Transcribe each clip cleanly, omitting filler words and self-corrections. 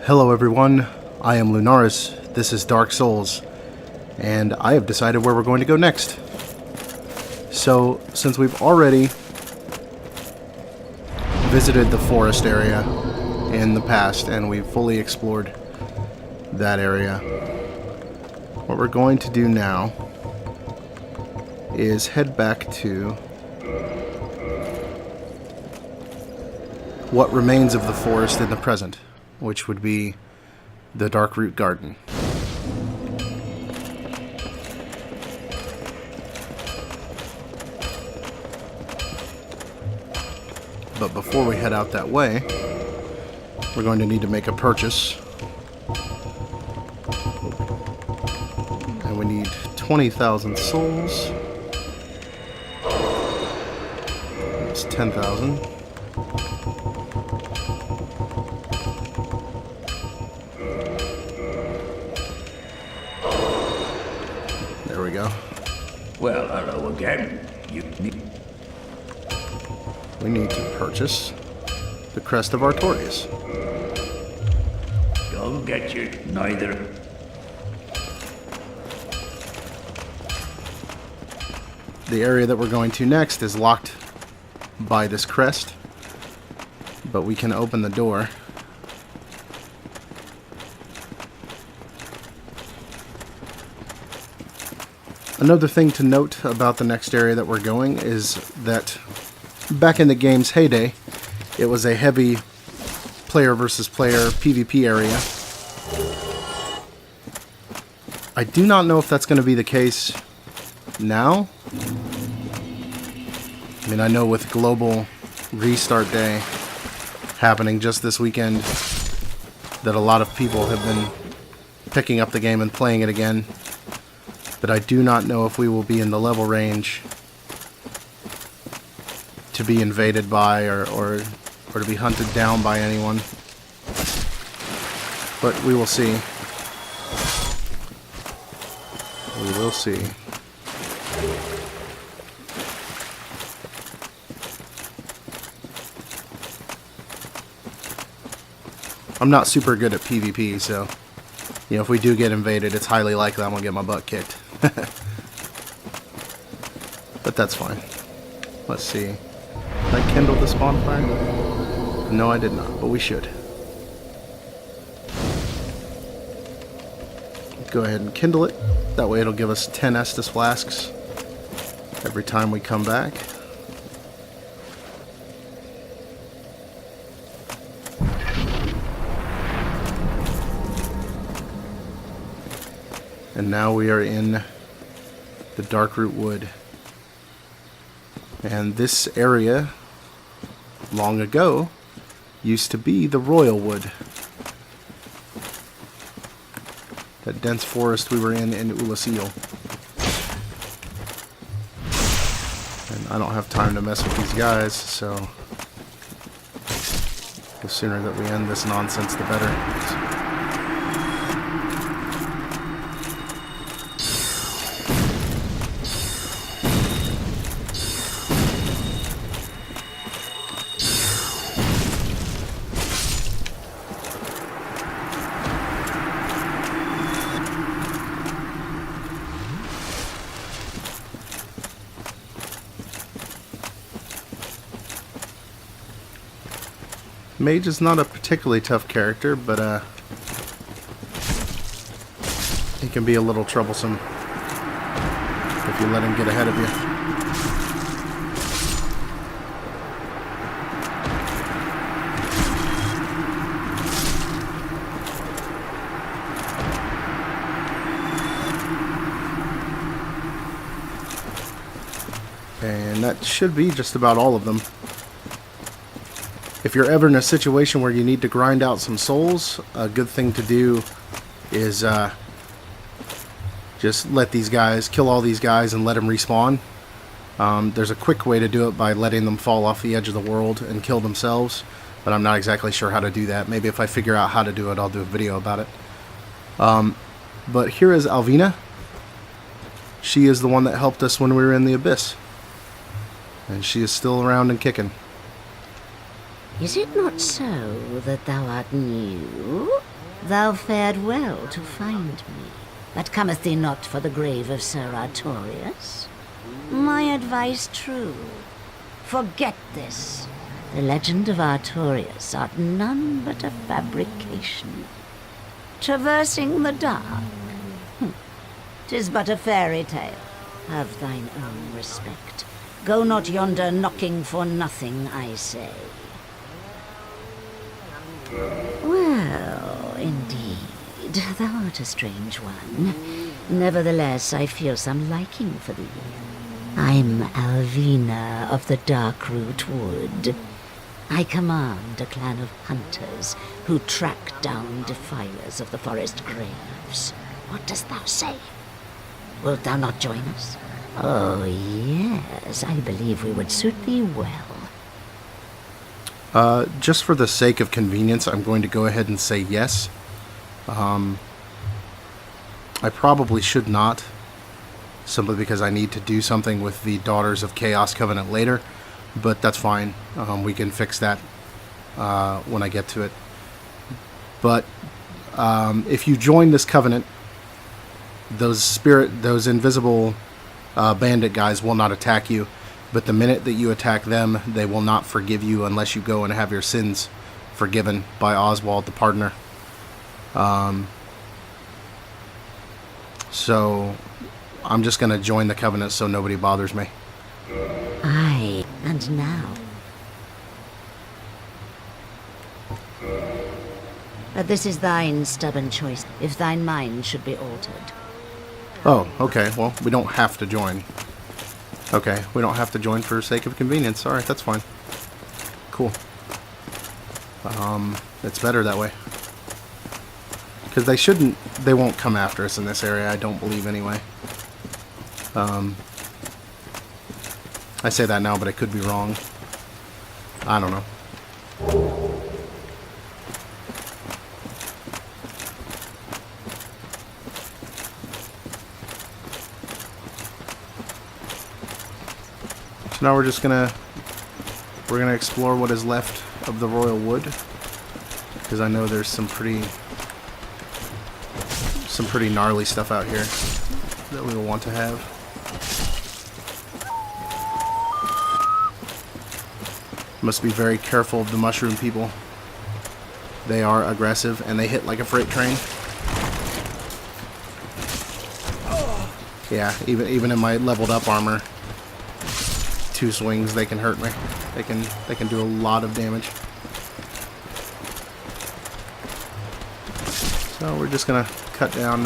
Hello everyone, I am Lunaris, this is Dark Souls, and I have decided where we're going to go next. So, since we've already visited the forest area in the past, and we've fully explored that area, what we're going to do now is head back to what remains of the forest in the present, which would be the Darkroot Garden. But before we head out that way, we're going to need to make a purchase. And we need 20,000 souls. That's 10,000. There we go. Well, hello again. We need to purchase the Crest of Artorias. Don't get you, neither. The area that we're going to next is locked by this crest, but we can open the door. Another thing to note about the next area that we're going is that back in the game's heyday, it was a heavy player versus player PvP area. I do not know if that's going to be the case now. I mean, I know with Global Restart Day happening just this weekend that a lot of people have been picking up the game and playing it again. But I do not know if we will be in the level range to be invaded by or to be hunted down by anyone. But we will see. We will see. I'm not super good at PvP, so you know, if we do get invaded, it's highly likely I'm gonna get my butt kicked. But that's fine. Let's see. Did I kindle the spawn fire? No, I did not, but we should. Go ahead and kindle it. That way it'll give us 10 Estus flasks every time we come back. And now we are in the Darkroot Wood. And this area, long ago, used to be the Royal Wood. That dense forest we were in Oolacile. And I don't have time to mess with these guys, so the sooner that we end this nonsense, the better. Mage is not a particularly tough character, but he can be a little troublesome if you let him get ahead of you. And that should be just about all of them. If you're ever in a situation where you need to grind out some souls, a good thing to do is just let these guys, kill all these guys and let them respawn. There's a quick way to do it by letting them fall off the edge of the world and kill themselves, but I'm not exactly sure how to do that. Maybe if I figure out how to do it, I'll do a video about it. But here is Alvina. She is the one that helped us when we were in the Abyss. And she is still around and kicking. Is it not so that thou art new? Thou fared well to find me, but cometh thee not for the grave of Sir Artorius? My advice true. Forget this. The legend of Artorius art none but a fabrication. Traversing the dark. 'Tis but a fairy tale. Have thine own respect. Go not yonder knocking for nothing, I say. Well, indeed, thou art a strange one. Nevertheless, I feel some liking for thee. I'm Alvina of the Darkroot Wood. I command a clan of hunters who track down defilers of the forest graves. What dost thou say? Wilt thou not join us? Oh, yes, I believe we would suit thee well. Just for the sake of convenience, I'm going to go ahead and say yes. I probably should not, simply because I need to do something with the Daughters of Chaos Covenant later, but that's fine. We can fix that when I get to it. But if you join this covenant, those invisible bandit guys will not attack you. But the minute that you attack them, they will not forgive you unless you go and have your sins forgiven by Oswald, the partner. So I'm just going to join the covenant so nobody bothers me. Aye, and now. But this is thine stubborn choice, if thine mind should be altered. Oh, okay. Well, we don't have to join. Okay, we don't have to join for sake of convenience. Alright, that's fine. Cool. It's better that way. Because they won't come after us in this area, I don't believe anyway. I say that now, but I could be wrong. I don't know. So now we're gonna explore what is left of the Royal Wood, because I know there's some pretty gnarly stuff out here that we will want to have. Must be very careful of the mushroom people. They are aggressive and they hit like a freight train. Yeah, even in my leveled up armor, 2 swings they can hurt me. They can do a lot of damage. So we're just gonna cut down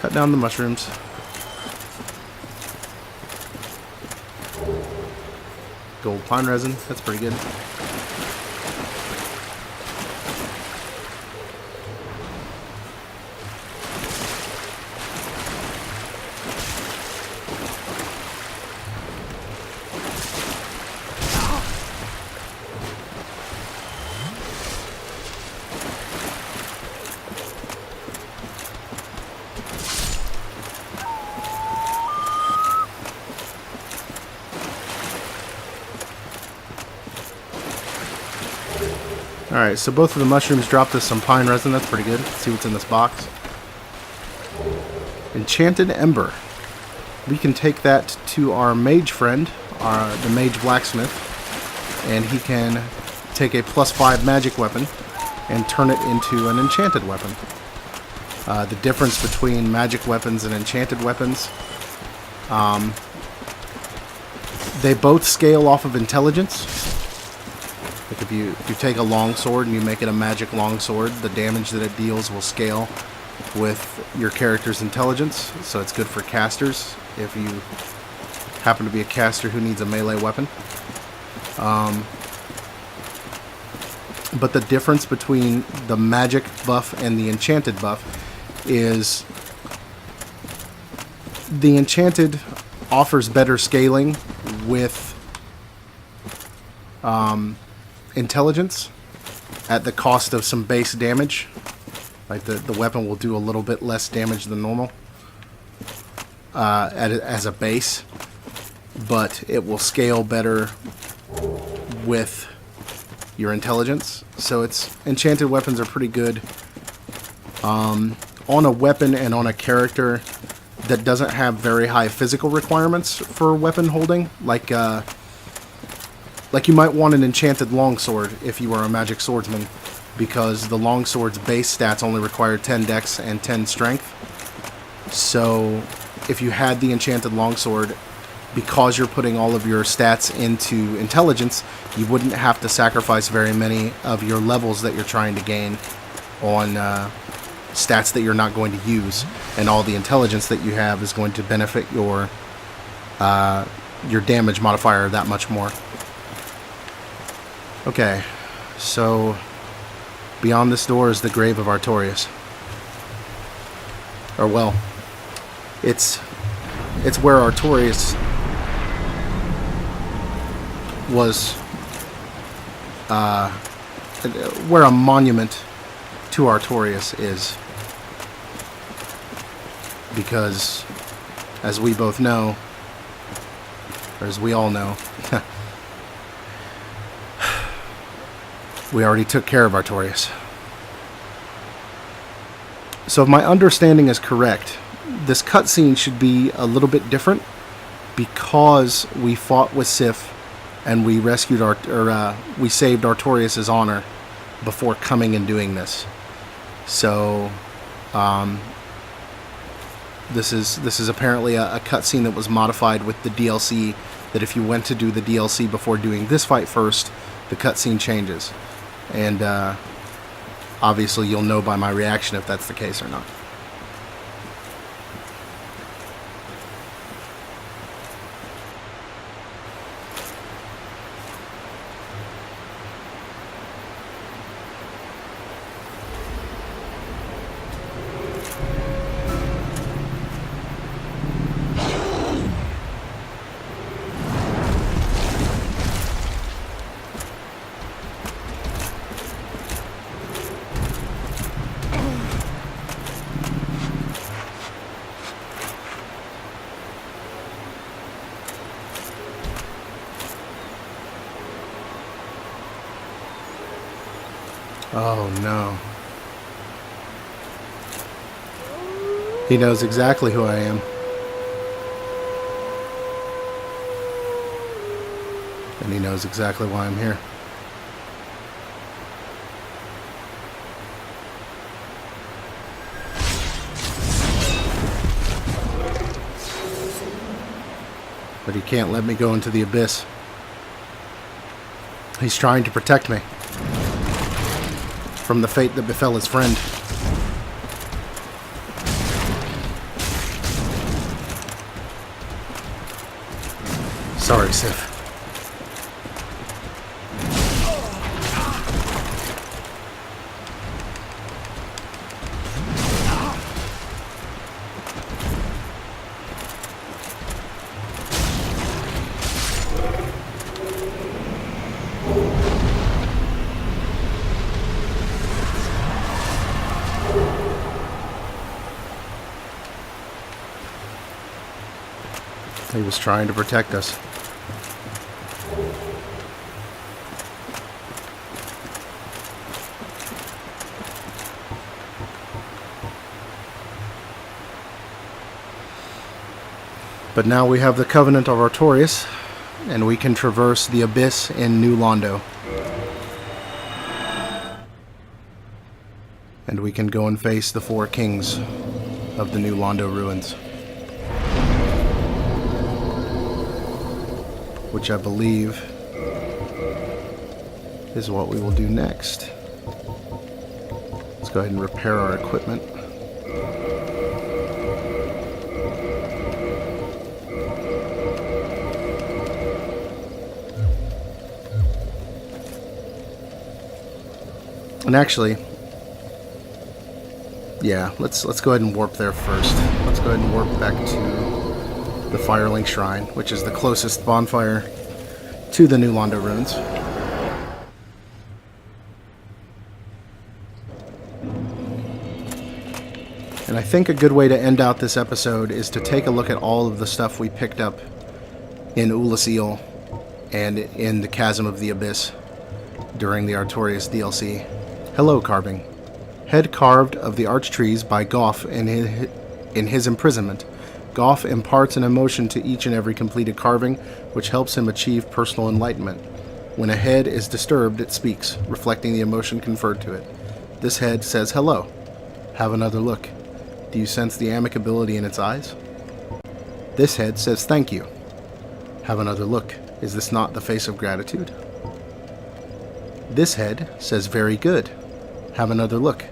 the mushrooms. Gold pine resin, that's pretty good. Alright, so both of the mushrooms dropped us some pine resin. That's pretty good. Let's see what's in this box. Enchanted Ember. We can take that to our mage friend, the mage blacksmith, and he can take a +5 magic weapon and turn it into an enchanted weapon. The difference between magic weapons and enchanted weapons, they both scale off of intelligence. Like if you take a long sword and you make it a magic long sword, the damage that it deals will scale with your character's intelligence. So it's good for casters if you happen to be a caster who needs a melee weapon. But the difference between the magic buff and the enchanted buff is the enchanted offers better scaling with intelligence at the cost of some base damage. Like the weapon will do a little bit less damage than normal as a base, but it will scale better with your intelligence. So enchanted weapons are pretty good on a weapon and on a character that doesn't have very high physical requirements for weapon holding. Like you might want an enchanted longsword if you are a magic swordsman, because the longsword's base stats only require 10 dex and 10 strength. So if you had the enchanted longsword, because you're putting all of your stats into intelligence, you wouldn't have to sacrifice very many of your levels that you're trying to gain on stats that you're not going to use, and all the intelligence that you have is going to benefit your damage modifier that much more. Okay, so beyond this door is the grave of Artorias. Or well, it's where Artorias was, where a monument to Artorias is. Because, as we both know, or as we all know, we already took care of Artorias. So if my understanding is correct, this cutscene should be a little bit different, because we fought with Sif and we rescued we saved Artorias' honor before coming and doing this. So this is apparently a cutscene that was modified with the DLC, that if you went to do the DLC before doing this fight first, the cutscene changes. And obviously you'll know by my reaction if that's the case or not. Oh no. He knows exactly who I am. And he knows exactly why I'm here. But he can't let me go into the abyss. He's trying to protect me from the fate that befell his friend. Sorry, Sif. He was trying to protect us. But now we have the Covenant of Artorias, and we can traverse the abyss in New Londo. And we can go and face the 4 kings of the New Londo Ruins, which I believe is what we will do next. Let's go ahead and repair our equipment. And actually, yeah, let's go ahead and warp there first. Let's go ahead and warp back to the Firelink Shrine, which is the closest bonfire to the New Londo Ruins. And I think a good way to end out this episode is to take a look at all of the stuff we picked up in Oolacile and in the Chasm of the Abyss during the Artorias DLC. Hello, carving. Head carved of the arch trees by Goff in his imprisonment. Goff imparts an emotion to each and every completed carving, which helps him achieve personal enlightenment. When a head is disturbed, it speaks, reflecting the emotion conferred to it. This head says hello. Have another look. Do you sense the amicability in its eyes? This head says thank you. Have another look. Is this not the face of gratitude? This head says very good. Have another look.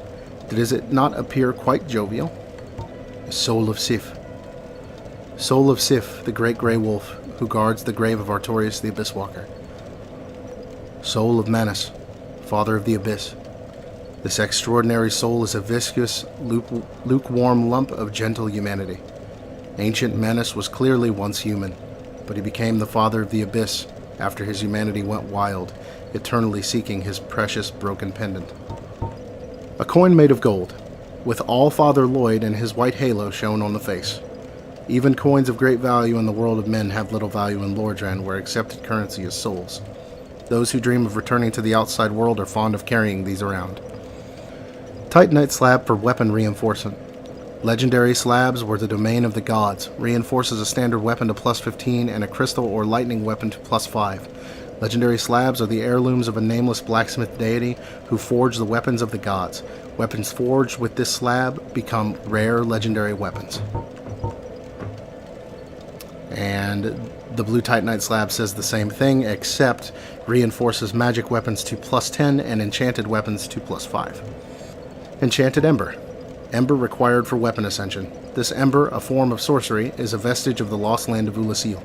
Does it not appear quite jovial? Soul of Sif. Soul of Sif, the great grey wolf, who guards the grave of Artorias the Abyss Walker. Soul of Manus, father of the Abyss. This extraordinary soul is a viscous, lukewarm lump of gentle humanity. Ancient Manus was clearly once human, but he became the father of the Abyss after his humanity went wild, eternally seeking his precious broken pendant. A coin made of gold, with All-Father Lloyd and his white halo shown on the face. Even coins of great value in the world of men have little value in Lordran, where accepted currency is souls. Those who dream of returning to the outside world are fond of carrying these around. Titanite slab for weapon reinforcement. Legendary slabs were the domain of the gods, reinforces a standard weapon to plus 15 and a crystal or lightning weapon to plus 5. Legendary slabs are the heirlooms of a nameless blacksmith deity who forged the weapons of the gods. Weapons forged with this slab become rare legendary weapons. And the blue Titanite slab says the same thing, except reinforces magic weapons to plus 10 and enchanted weapons to plus 5. Enchanted Ember. Ember required for weapon ascension. This Ember, a form of sorcery, is a vestige of the lost land of Oolacile.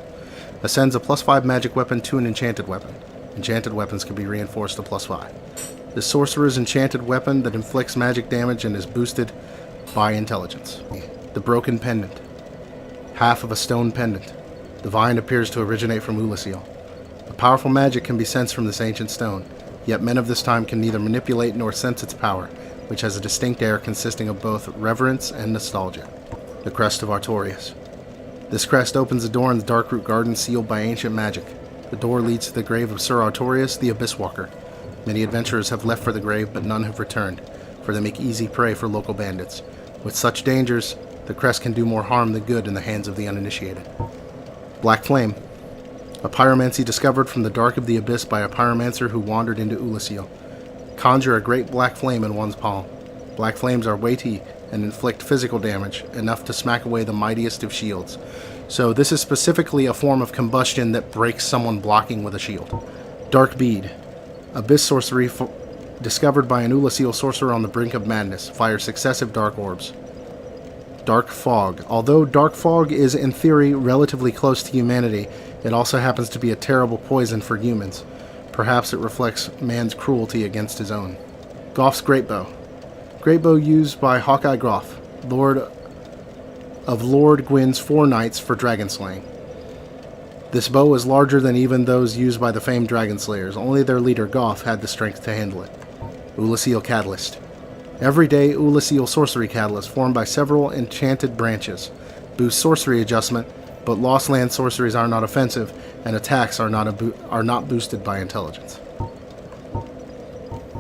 Ascends a plus 5 magic weapon to an enchanted weapon. Enchanted weapons can be reinforced to plus 5. This sorcerer's enchanted weapon that inflicts magic damage and is boosted by intelligence. The Broken Pendant. Half of a stone pendant. The vine appears to originate from Oolacile. A powerful magic can be sensed from this ancient stone, yet men of this time can neither manipulate nor sense its power, which has a distinct air consisting of both reverence and nostalgia. The Crest of Artorias. This crest opens a door in the Darkroot Garden sealed by ancient magic. The door leads to the grave of Sir Artorias, the Abyss Walker. Many adventurers have left for the grave, but none have returned, for they make easy prey for local bandits. With such dangers, the crest can do more harm than good in the hands of the uninitiated. Black Flame. A pyromancy discovered from the dark of the abyss by a pyromancer who wandered into Oolacile. Conjure a great black flame in one's palm. Black flames are weighty and inflict physical damage, enough to smack away the mightiest of shields. So this is specifically a form of combustion that breaks someone blocking with a shield. Dark Bead. Abyss sorcery discovered by an Oolacile sorcerer on the brink of madness. Fires successive dark orbs. Dark Fog. Although Dark Fog is in theory relatively close to humanity, it also happens to be a terrible poison for humans. Perhaps it reflects man's cruelty against his own. Goff's Greatbow. Greatbow used by Hawkeye Goff, Lord of Lord Gwyn's 4 knights for dragon slaying. This bow is larger than even those used by the famed dragon slayers. Only their leader Goff had the strength to handle it. Oolacile Catalyst. Everyday Oolacile sorcery catalyst formed by several enchanted branches. Boost sorcery adjustment, but Lost Land sorceries are not offensive, and attacks are not boosted by intelligence.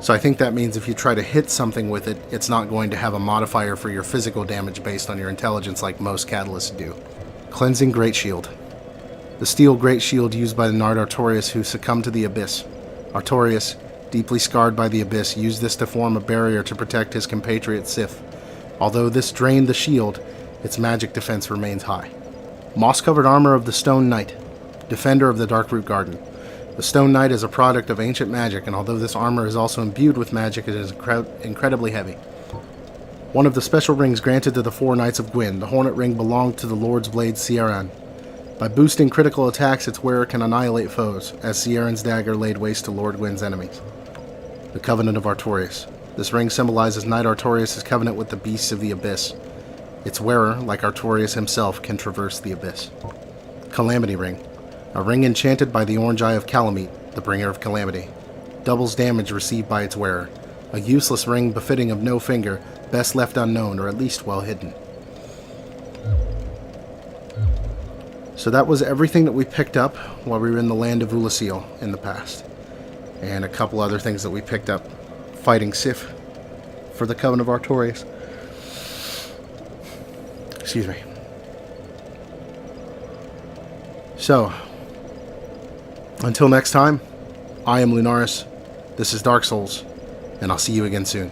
So I think that means if you try to hit something with it, it's not going to have a modifier for your physical damage based on your intelligence like most catalysts do. Cleansing Great Shield. The steel Great Shield used by the Nard Artorias who succumbed to the Abyss. Artorias, deeply scarred by the Abyss, used this to form a barrier to protect his compatriot Sif. Although this drained the shield, its magic defense remains high. Moss-covered armor of the Stone Knight, defender of the Darkroot Garden. The Stone Knight is a product of ancient magic, and although this armor is also imbued with magic, it is incredibly heavy. One of the special rings granted to the 4 Knights of Gwyn, the Hornet Ring belonged to the Lord's Blade Sieran. By boosting critical attacks, its wearer can annihilate foes, as Sieran's dagger laid waste to Lord Gwyn's enemies. The Covenant of Artorias. This ring symbolizes Knight Artorias' covenant with the beasts of the Abyss. Its wearer, like Artorias himself, can traverse the Abyss. Calamity Ring. A ring enchanted by the Orange Eye of Calamite, the bringer of calamity. Doubles damage received by its wearer. A useless ring befitting of no finger, best left unknown, or at least well hidden. So that was everything that we picked up while we were in the land of Oolacile in the past. And a couple other things that we picked up fighting Sif for the Coven of Artorias. Excuse me. So, until next time, I am Lunaris, this is Dark Souls, and I'll see you again soon.